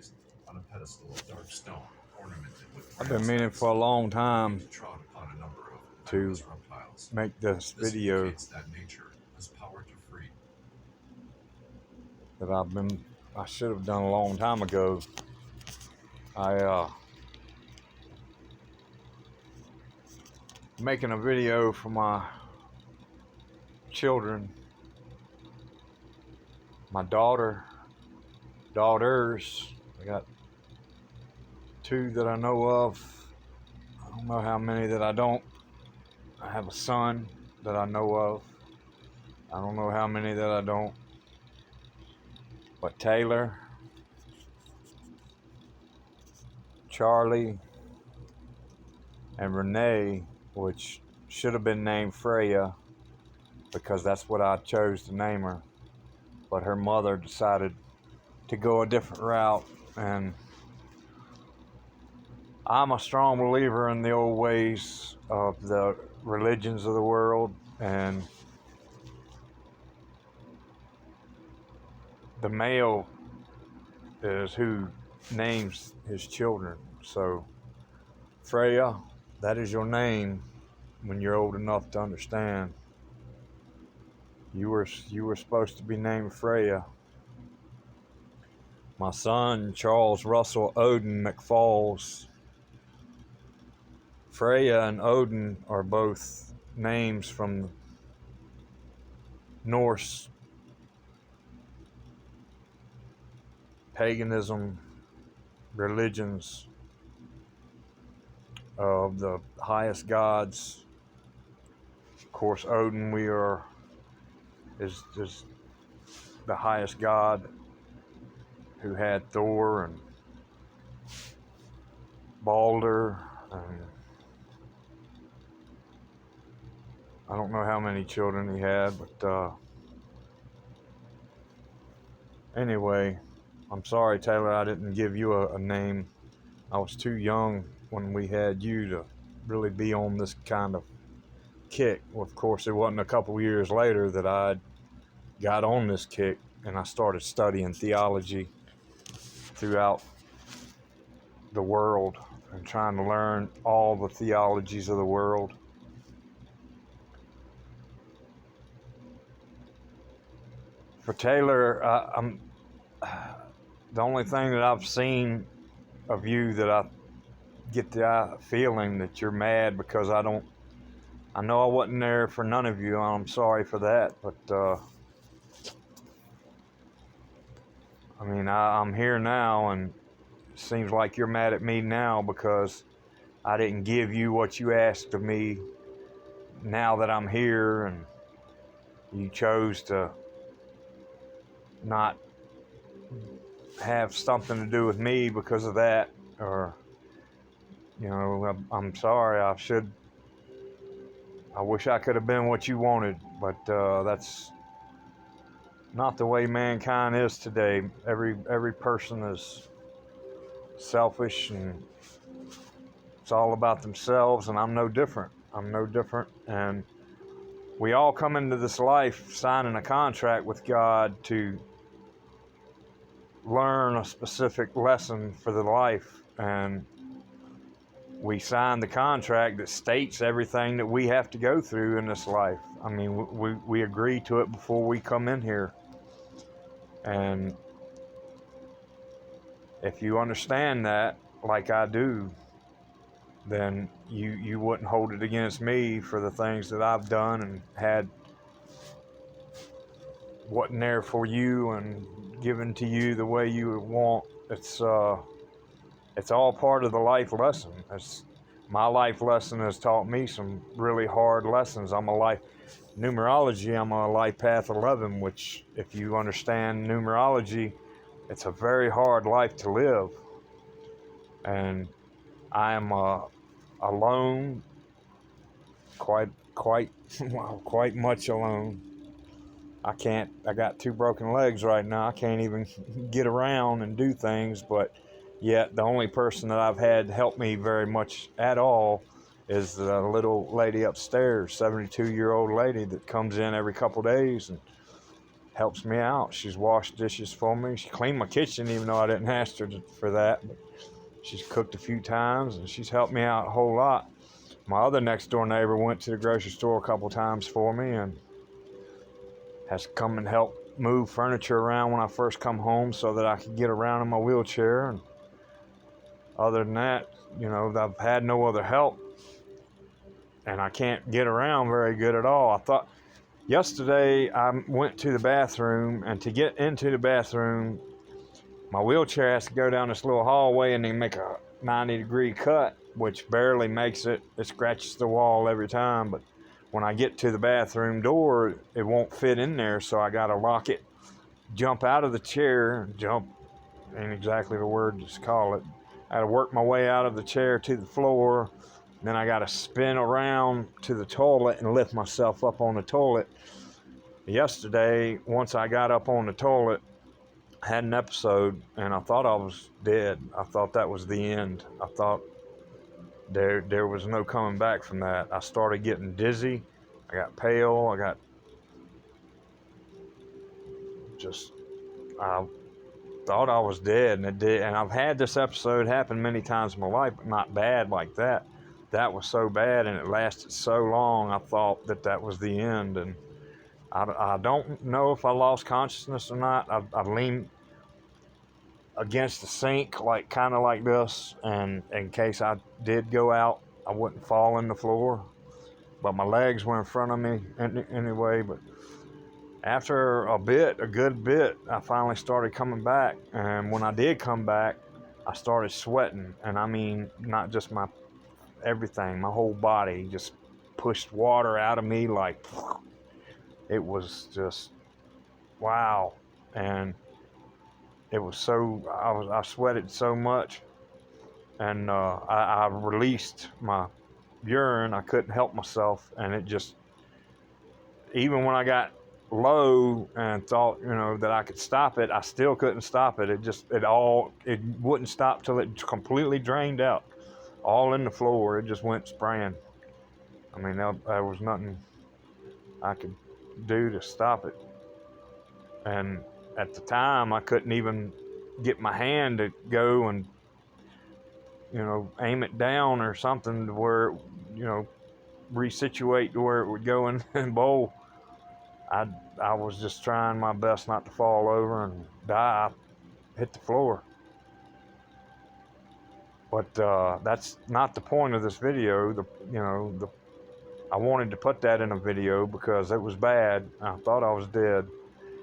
placed on a pedestal of dark stone ornamented with I've been meaning for a long time trod upon a number of to venomous reptiles. make this This video indicates that nature has power to free. that I should have done a long time ago. Making a video for my children, my daughters. I got 2 that I know of. I don't know how many that I don't. I have a son that I know of. I don't know how many that I don't. But Taylor, Charlie, and Renee, which should have been named Freya because that's what I chose to name her. But her mother decided to go a different route, and I'm a strong believer in the old ways of the religions of the world, and the male is who names his children. So, Freya, that is your name when you're old enough to understand. You were supposed to be named Freya. My son, Charles Russell Odin McFalls. Freya and Odin are both names from Norse paganism religions of the highest gods. Of course, Odin is the highest god, who had Thor and Balder, and I don't know how many children he had, but anyway, I'm sorry, Taylor, I didn't give you a name. I was too young when we had you to really be on this kind of kick. Well, of course, it wasn't a couple years later that I got on this kick and I started studying theology throughout the world and trying to learn all the theologies of the world. For Taylor, I'm the only thing that I've seen of you that I get the feeling that you're mad because I know I wasn't there for none of you, and I'm sorry for that, but I mean, I'm here now, and it seems like you're mad at me now because I didn't give you what you asked of me now that I'm here, and you chose to not have something to do with me because of that. Or, I'm sorry. I wish I could have been what you wanted, but that's not the way mankind is today. Every person is selfish, and it's all about themselves, and I'm no different. And we all come into this life signing a contract with God to learn a specific lesson for the life, and we sign the contract that states everything that we have to go through in this life. I mean, we agree to it before we come in here. And if you understand that, like I do, then you wouldn't hold it against me for the things that I've done and had wasn't there for you and given to you the way you would want. It's all part of the life lesson. My life lesson has taught me some really hard lessons. Numerology, I'm a life path 11, which if you understand numerology, it's a very hard life to live. And I am alone, quite much alone. I got 2 broken legs right now. I can't even get around and do things, but yet the only person that I've had help me very much at all is the little lady upstairs, 72-year-old lady that comes in every couple days and helps me out. She's washed dishes for me. She cleaned my kitchen, even though I didn't ask her for that. But she's cooked a few times, and she's helped me out a whole lot. My other next door neighbor went to the grocery store a couple times for me and has come and helped move furniture around when I first come home so that I could get around in my wheelchair. And other than that, I've had no other help, and I can't get around very good at all. I thought yesterday I went to the bathroom, and to get into the bathroom, my wheelchair has to go down this little hallway and then make a 90-degree cut, which barely makes it. It scratches the wall every time, but when I get to the bathroom door, it won't fit in there, so I gotta lock it, jump out of the chair, jump ain't exactly the word to call it. I gotta work my way out of the chair to the floor, then I gotta spin around to the toilet and lift myself up on the toilet. Yesterday, once I got up on the toilet, I had an episode, and I thought I was dead. I thought that was the end. I thought there was no coming back from that. I started getting dizzy. I got pale. I thought I was dead, and it did. And I've had this episode happen many times in my life, but not bad like that. That was so bad, and it lasted so long, I thought that was the end. And I don't know if I lost consciousness or not. I leaned against the sink, kind of like this, and in case I did go out, I wouldn't fall in the floor. But my legs were in front of me anyway. But after a good bit, I finally started coming back. And when I did come back, I started sweating. And I mean, not just my everything, my whole body just pushed water out of me like it was just wow. And it was I sweated so much, and I released my urine. I couldn't help myself, and it just, even when I got low and thought that I could stop it, I still couldn't stop it. It wouldn't stop till it completely drained out, all in the floor. It just went spraying. I mean, there was nothing I could do to stop it. And at the time, I couldn't even get my hand to go and aim it down or something to where resituate to where it would go in and bowl. I was just trying my best not to fall over and die, hit the floor. But that's not the point of this video. I wanted to put that in a video because it was bad. I thought I was dead.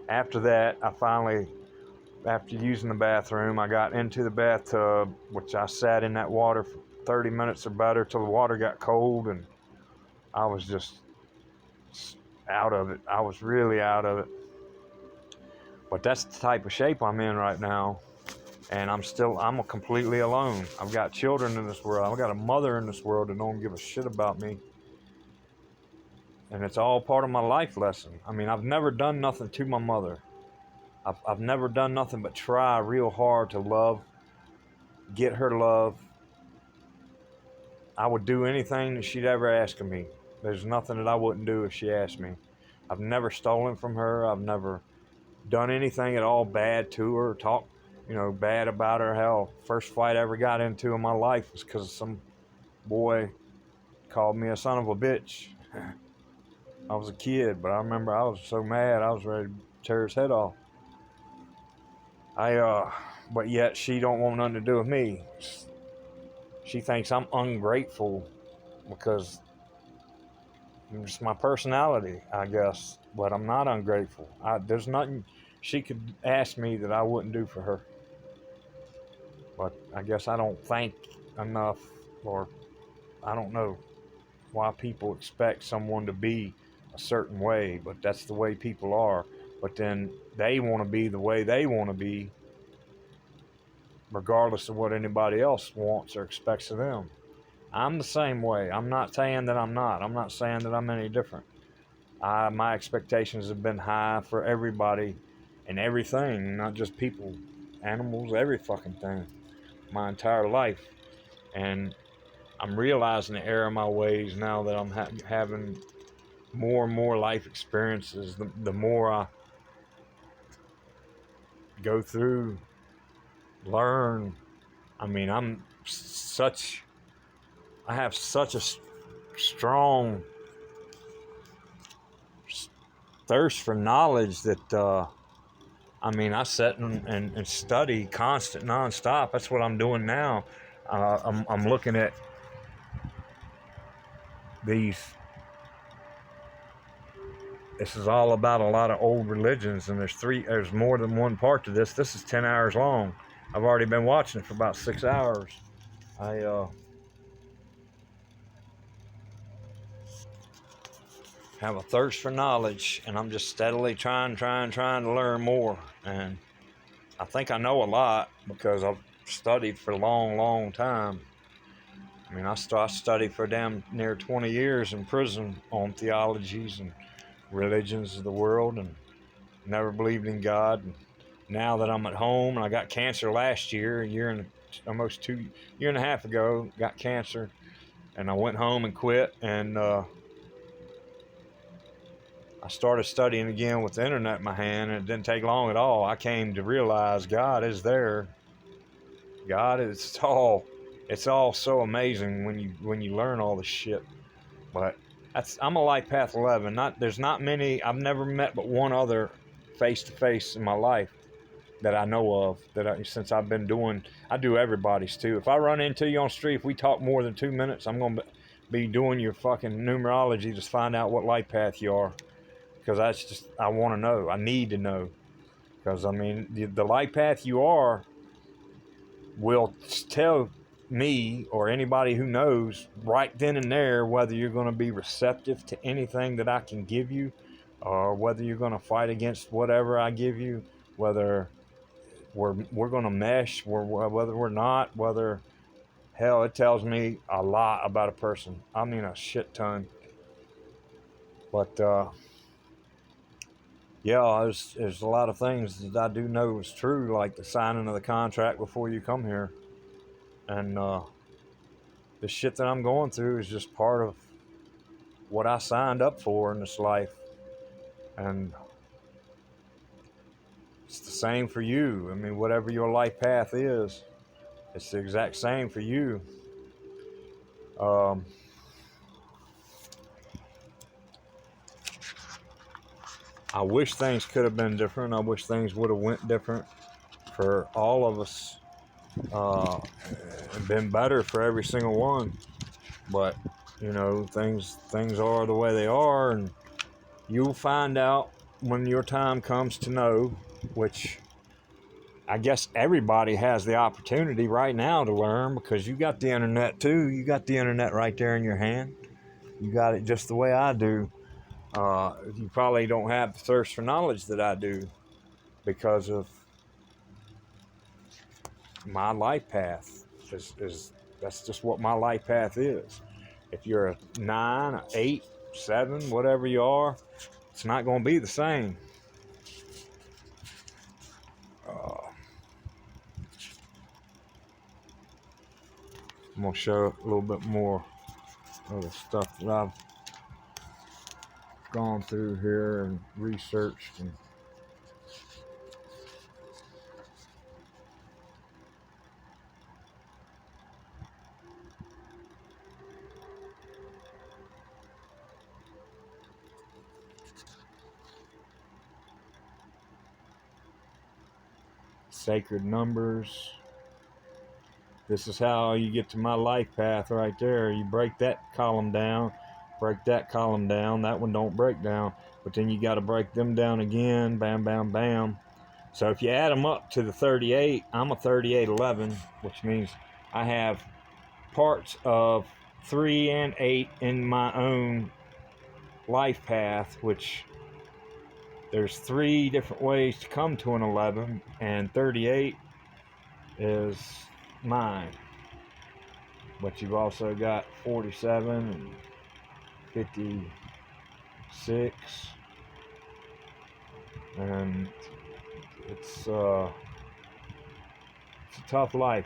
After that, after using the bathroom, I got into the bathtub, which I sat in that water for 30 minutes or better till the water got cold, and I was just out of it. I was really out of it. But that's the type of shape I'm in right now, and I'm completely alone. I've got children in this world. I've got a mother in this world that don't give a shit about me. And it's all part of my life lesson. I mean, I've never done nothing to my mother. I've never done nothing but try real hard to love, get her love. I would do anything that she'd ever ask of me. There's nothing that I wouldn't do if she asked me. I've never stolen from her. I've never done anything at all bad to her, talked, bad about her. Hell, first fight I ever got into in my life was because some boy called me a son of a bitch. I was a kid, but I remember I was so mad I was ready to tear his head off. But yet she don't want nothing to do with me. She thinks I'm ungrateful because it's my personality, I guess. But I'm not ungrateful. There's nothing she could ask me that I wouldn't do for her. But I guess I don't think enough, or I don't know why people expect someone to be a certain way, but that's the way people are. But then they want to be the way they want to be, regardless of what anybody else wants or expects of them. I'm the same way. I'm not saying that I'm not. I'm not saying that I'm any different. My expectations have been high for everybody and everything, not just people, animals, every fucking thing, my entire life. And I'm realizing the error of my ways now that I'm having more and more life experiences. The more go through, learn. I mean, I have such a strong thirst for knowledge that, I mean, I sit and study constant, nonstop. That's what I'm doing now. I'm looking at these. This is all about a lot of old religions, and there's more than one part to this. This is 10 hours long. I've already been watching it for about 6 hours. I have a thirst for knowledge, and I'm just steadily trying to learn more. And I think I know a lot because I've studied for a long time. I mean, I studied for damn near 20 years in prison on theologies and religions of the world, and never believed in God. And now that I'm at home, and I got cancer last year, almost 2 year and a half ago, got cancer, and I went home and quit, and I started studying again with the internet in my hand, and it didn't take long at all. I came to realize God is there. God is it's all so amazing when you learn all this shit. But I'm a life path 11. There's not many. I've never met but one other face to face in my life that I know of. Since I've been doing, I do everybody's too. If I run into you on the street, if we talk more than 2 minutes, I'm gonna be doing your fucking numerology to find out what life path you are. Because I want to know. I need to know. Because I mean, the life path you are will tell me or anybody who knows right then and there whether you're going to be receptive to anything that I can give you, or whether you're going to fight against whatever I give you, whether we're going to mesh, whether we're not, whether hell, it tells me a lot about a person. I mean, a shit ton. But yeah, there's a lot of things that I do know is true, like the signing of the contract before you come here, and the shit that I'm going through is just part of what I signed up for in this life. And it's the same for you. I mean, whatever your life path is, it's the exact same for you. I wish things could have been different. I wish things would have went different for all of us, and been better for every single one. But you know, things are the way they are, and you'll find out when your time comes to know, which I guess everybody has the opportunity right now to learn, because you got the internet too. You got the internet right there in your hand. You got it just the way I do. You probably don't have the thirst for knowledge that I do because of my life path. That's just what my life path is. If you're a 9, a 8, 7, whatever you are, it's not going to be the same. I'm going to show a little bit more of the stuff that I've gone through here and researched. And sacred numbers. This is how you get to my life path right there. You break that column down, break that column down. That one don't break down, but then you got to break them down again. Bam, bam, bam. So if you add them up to the 38, I'm a 3811, which means I have parts of 3 and 8 in my own life path, which there's 3 different ways to come to an 11, and 38 is mine. But you've also got 47 and 56, and it's a tough life.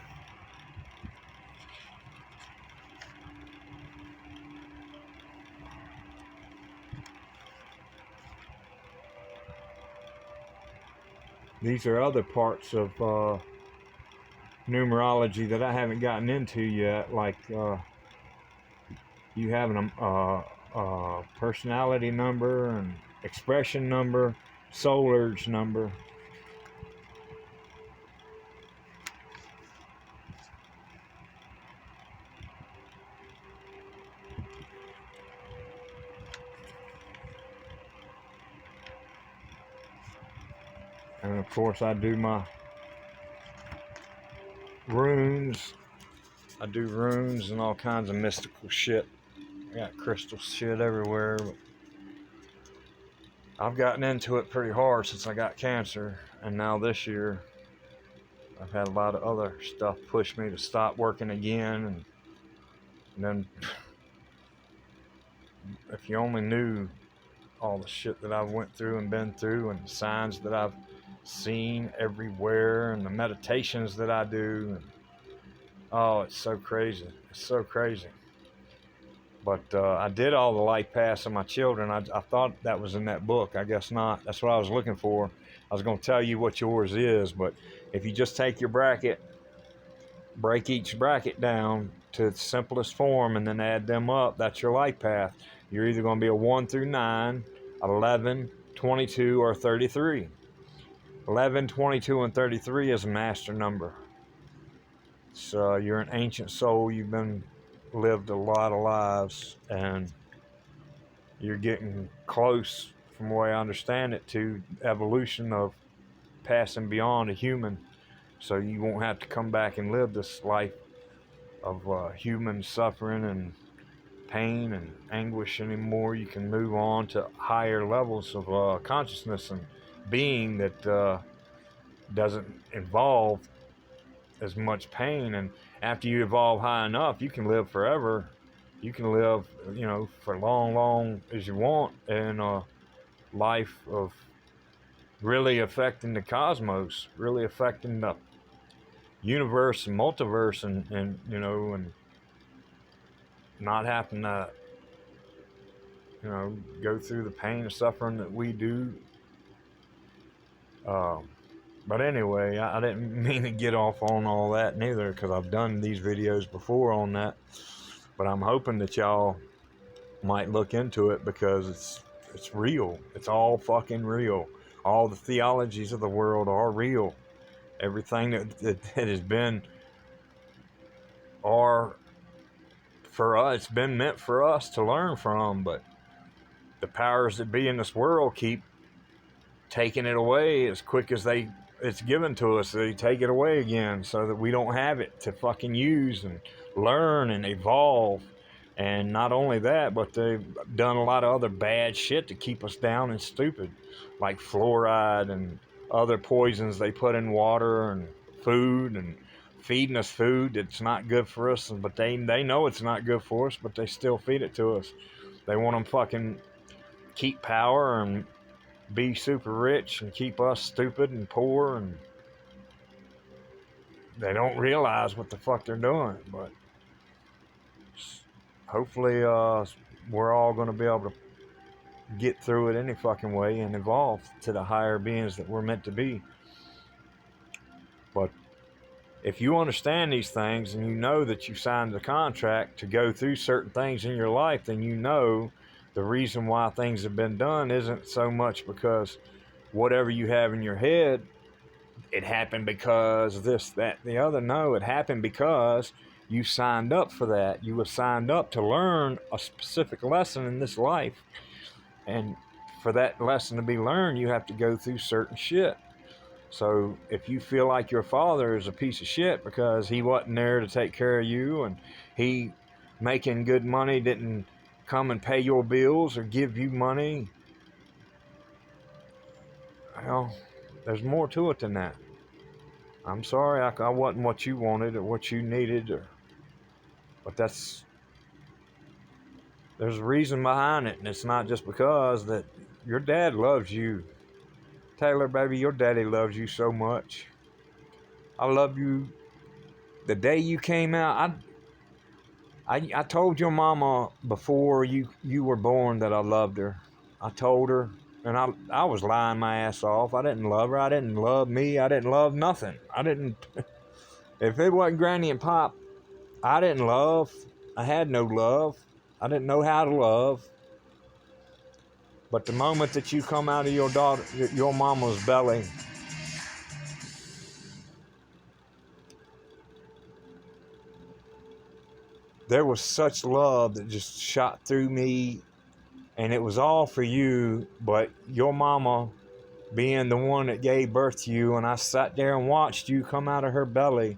these are other parts of numerology that I haven't gotten into yet, like you have a personality number and expression number, soul urge number. And of course I do my runes. I do runes and all kinds of mystical shit. I got crystal shit everywhere. But I've gotten into it pretty hard since I got cancer, and now this year I've had a lot of other stuff push me to stop working again. And then if you only knew all the shit that I've went through and been through, and the signs that I've seen everywhere, and the meditations that I do, and oh, it's so crazy. It's so crazy. But I did all the life paths of my children. I thought that was in that book. I guess not. That's what I was looking for. I was going to tell you what yours is, but if you just take your bracket, break each bracket down to its simplest form, and then add them up, that's your life path. You're either going to be a 1 through 9, 11, 22, or 33. 11, 22, and 33 is a master number. So you're an ancient soul. You've been lived a lot of lives, and you're getting close, from the way I understand it, to evolution of passing beyond a human. So you won't have to come back and live this life of human suffering and pain and anguish anymore. You can move on to higher levels of consciousness and being that doesn't involve as much pain. And after you evolve high enough, you can live forever. You can live, for long as you want, in a life of really affecting the cosmos, really affecting the universe and multiverse, and not having to, go through the pain and suffering that we do. But anyway, I didn't mean to get off on all that neither, because I've done these videos before on that. But I'm hoping that y'all might look into it, because it's real. It's all fucking real. All the theologies of the world are real. Everything that has been, or for us, it's been meant for us to learn from. But the powers that be in this world keep taking it away as quick as it's given to us. They take it away again so that we don't have it to fucking use and learn and evolve. And not only that, but they've done a lot of other bad shit to keep us down and stupid, like fluoride and other poisons they put in water and food, and feeding us food that's not good for us. But they know it's not good for us, but they still feed it to us. They want to fucking keep power and be super rich and keep us stupid and poor, and they don't realize what the fuck they're doing. But hopefully we're all going to be able to get through it any fucking way and evolve to the higher beings that we're meant to be. But if you understand these things, and you know that you signed the contract to go through certain things in your life, then you know the reason why things have been done isn't so much because whatever you have in your head, it happened because this, that, the other. No, it happened because you signed up for that. You were signed up to learn a specific lesson in this life. And for that lesson to be learned, you have to go through certain shit. So if you feel like your father is a piece of shit because he wasn't there to take care of you, and he, making good money, didn't come and pay your bills or give you money, well, there's more to it than that. I'm sorry I wasn't what you wanted or what you needed, but there's a reason behind it, and it's not just because that your dad loves you. Taylor, baby, your daddy loves you so much. I love you. The day you came out, I told your mama before you were born that I loved her. I told her, And I was lying my ass off. I didn't love her. I didn't love me. I didn't love nothing. I didn't. If it wasn't Granny and Pop, I didn't love. I had no love. I didn't know how to love. But the moment that you come out of your mama's belly, there was such love that just shot through me, and it was all for you. But your mama, being the one that gave birth to you, and I sat there and watched you come out of her belly.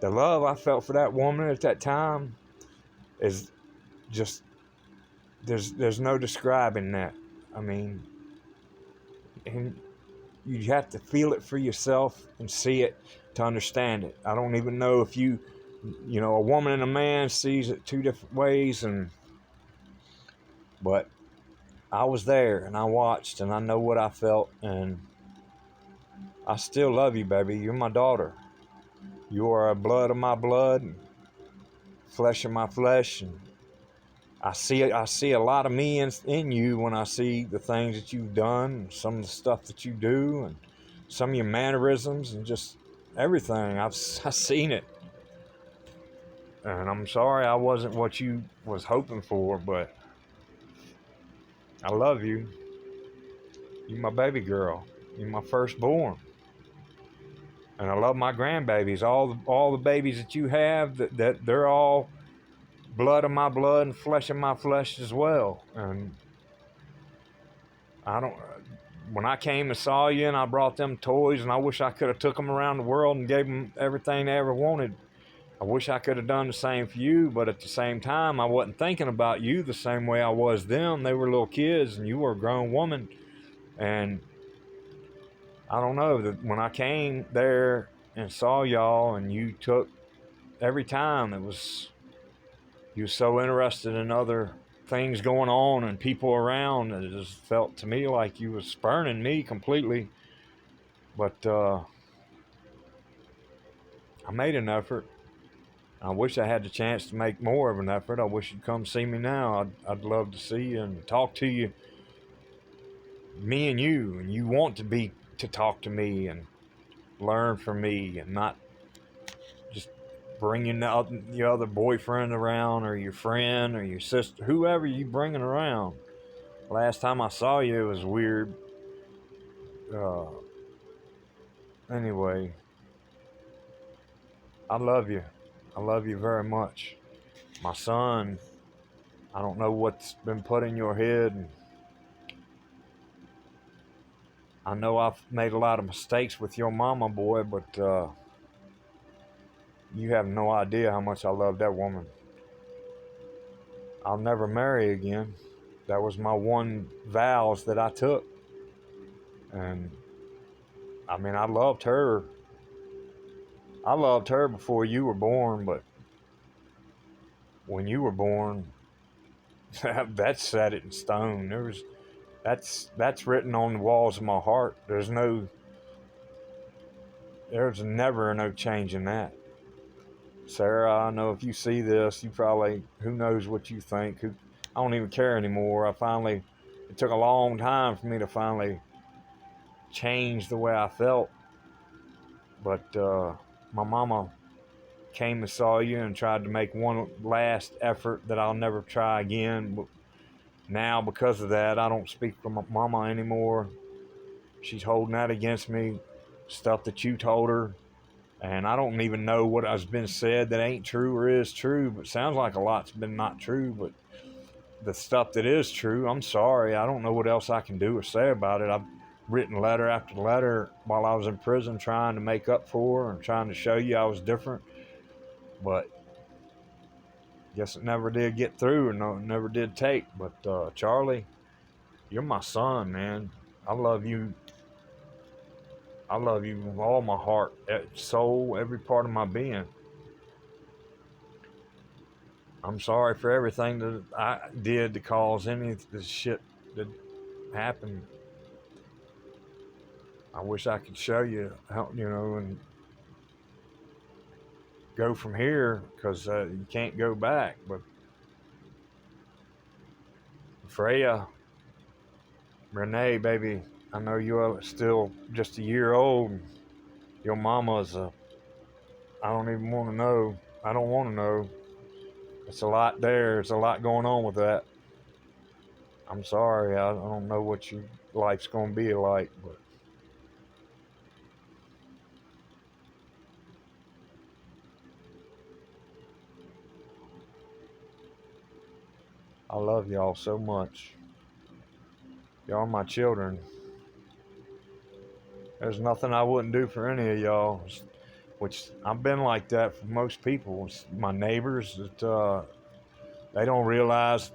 The love I felt for that woman at that time is just there's no describing that. I mean, and you have to feel it for yourself and see it to understand it. I don't even know if you know, a woman and a man sees it two different ways, but I was there and I watched and I know what I felt, and I still love you, baby. You're my daughter. You are a blood of my blood, and flesh of my flesh, and I see a lot of me in you when I see the things that you've done, some of the stuff that you do, and some of your mannerisms, and just everything. I've seen it, and I'm sorry I wasn't what you was hoping for, but I love you. You're my baby girl. You're my firstborn, and I love my grandbabies. All the babies that you have, that they're all blood of my blood and flesh of my flesh as well, and I don't. When I came and saw you and I brought them toys, and I wish I could have took them around the world and gave them everything they ever wanted. I wish I could have done the same for you, but at the same time, I wasn't thinking about you the same way I was them. They were little kids and you were a grown woman. And I don't know, that when I came there and saw y'all and you took every time, you were so interested in other things going on and people around, it just felt to me like you was spurning me completely. But I made an effort. I wish I had the chance to make more of an effort. I wish you'd come see me now. I'd love to see you and talk to you, me and you want to talk to me and learn from me, and not just bringing your other boyfriend around, or your friend or your sister, whoever you bringing around. Last time I saw you, it was weird. Uh, anyway, I love you. I love you very much. My son, I don't know what's been put in your head. And I know I've made a lot of mistakes with your mama, boy, but you have no idea how much I love that woman. I'll never marry again. That was my one vows that I took. And I mean, I loved her. I loved her before you were born, but when you were born, that set it in stone. That's written on the walls of my heart. There's never no change in that. Sarah, I know if you see this, you probably, who knows what you think. I don't even care anymore. It took a long time for me to finally change the way I felt. But my mama came and saw you and tried to make one last effort that I'll never try again. But now, because of that, I don't speak for my mama anymore. She's holding that against me, stuff that you told her. And I don't even know what has been said that ain't true or is true, but sounds like a lot's been not true. But the stuff that is true, I'm sorry. I don't know what else I can do or say about it. I've written letter after letter while I was in prison trying to make up for her and trying to show you I was different. But guess it never did get through, or never did take. But Charlie, you're my son, man. I love you. I love you with all my heart, soul, every part of my being. I'm sorry for everything that I did to cause any of the shit that happened. I wish I could show you how, and go from here, because you can't go back. But Freya, Renee, baby, I know you're still just a year old. Your mama's I don't even want to know. I don't want to know. It's a lot there. There's a lot going on with that. I'm sorry. I don't know what your life's going to be like, but I love y'all so much. Y'all are my children. There's nothing I wouldn't do for any of y'all, which I've been like that for most people. It's my neighbors that they don't realize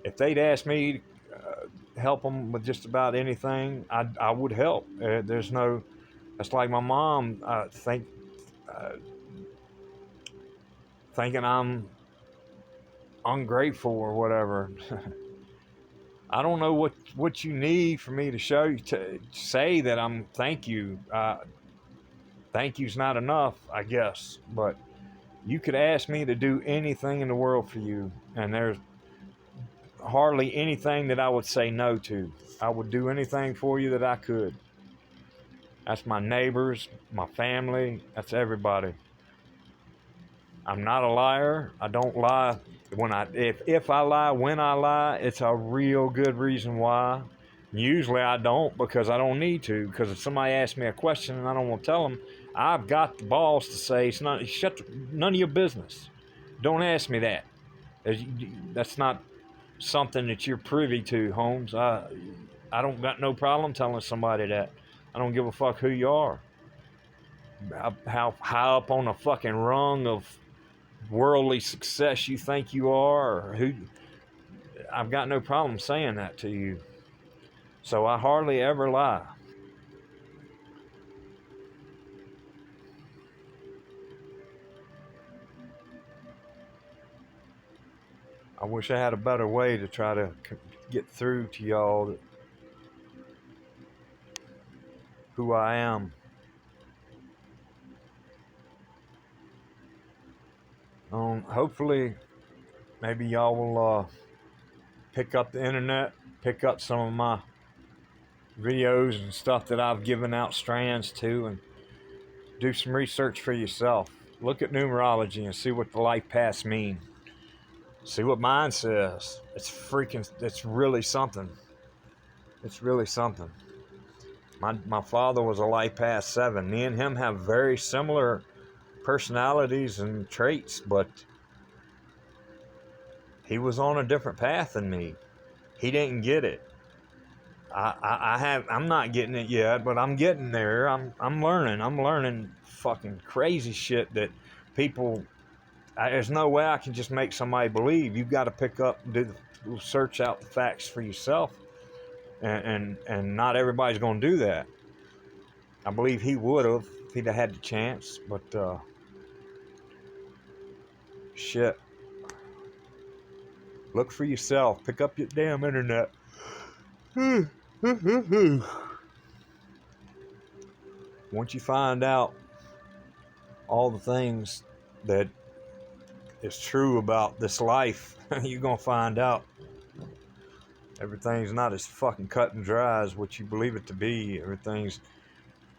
if they'd asked me to help them with just about anything, I would help. There's no, it's like my mom uh, thinking I'm ungrateful or whatever. I don't know what you need for me to show you to say that I'm thank you. Thank you's not enough, I guess. But you could ask me to do anything in the world for you, and there's hardly anything that I would say no to. I would do anything for you that I could. That's my neighbors, my family, that's everybody. I'm not a liar. I don't lie. If I lie, when I lie, it's a real good reason why. Usually I don't because I don't need to. Because if somebody asks me a question and I don't want to tell them, I've got the balls to say it's not. None of your business. Don't ask me that. That's not something that you're privy to, Holmes. I don't got no problem telling somebody that. I don't give a fuck who you are. How high up on the fucking rung of worldly success you think you are, or who. I've got no problem saying that to you. So I hardly ever lie. I wish I had a better way to try to get through to y'all who I am. Hopefully, maybe y'all will pick up the internet, pick up some of my videos and stuff that I've given out strands to, and do some research for yourself. Look at numerology and see what the life paths mean. See what mine says. It's really something. It's really something. My father was a life path 7. Me and him have very similar personalities and traits, but he was on a different path than me. He didn't get it. I'm not getting it yet, but I'm getting there. I'm learning. I'm learning fucking crazy shit that people. There's no way I can just make somebody believe. You've got to pick up, search out the facts for yourself, and not everybody's going to do that. I believe he would have if he'd have had the chance, but shit. Look for yourself. Pick up your damn internet. Once you find out all the things that is true about this life, you're gonna find out everything's not as fucking cut and dry as what you believe it to be.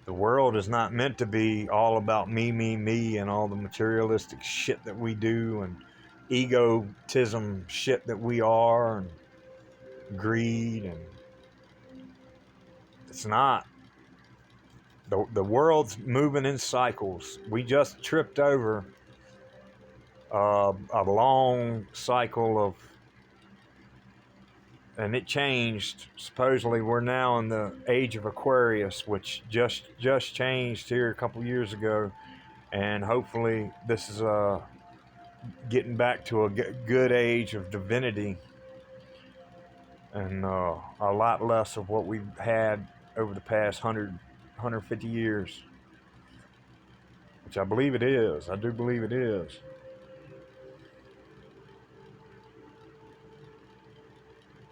The world is not meant to be all about me, and all the materialistic shit that we do, and egotism shit that we are, and greed, and it's not. The world's moving in cycles. We just tripped over a long cycle of, and it changed. Supposedly, we're now in the age of Aquarius, which just changed here a couple years ago, and hopefully, this is getting back to a good age of divinity, and a lot less of what we've had over the past 150 years, which I believe it is. I do believe it is.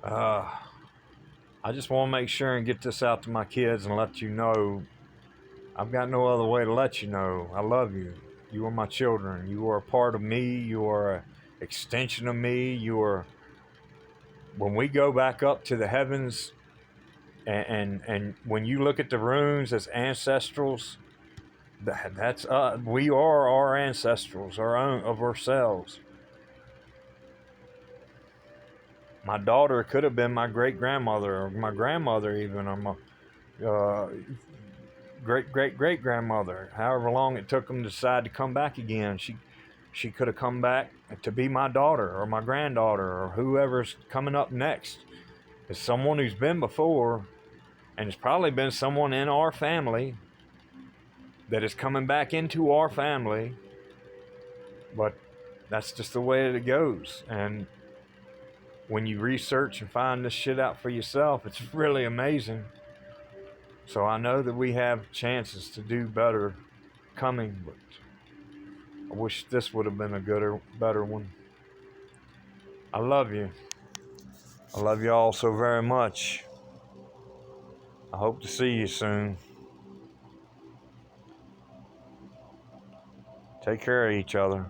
I just want to make sure and get this out to my kids and let you know. I've got no other way to let you know. I love you. You are my children. You are a part of me. You are an extension of me. You are when we go back up to the heavens, and when you look at the runes as ancestrals, that's we are our ancestrals, our own of ourselves. My daughter could have been my great grandmother, or my grandmother, even, or my uh, great great great grandmother. However long it took them to decide to come back again, she could have come back to be my daughter or my granddaughter or whoever's coming up next. It's someone who's been before, and it's probably been someone in our family that is coming back into our family. But that's just the way it goes. And when you research and find this shit out for yourself, it's really amazing. So I know that we have chances to do better coming, but I wish this would have been a better one. I love you. I love you all so very much. I hope to see you soon. Take care of each other.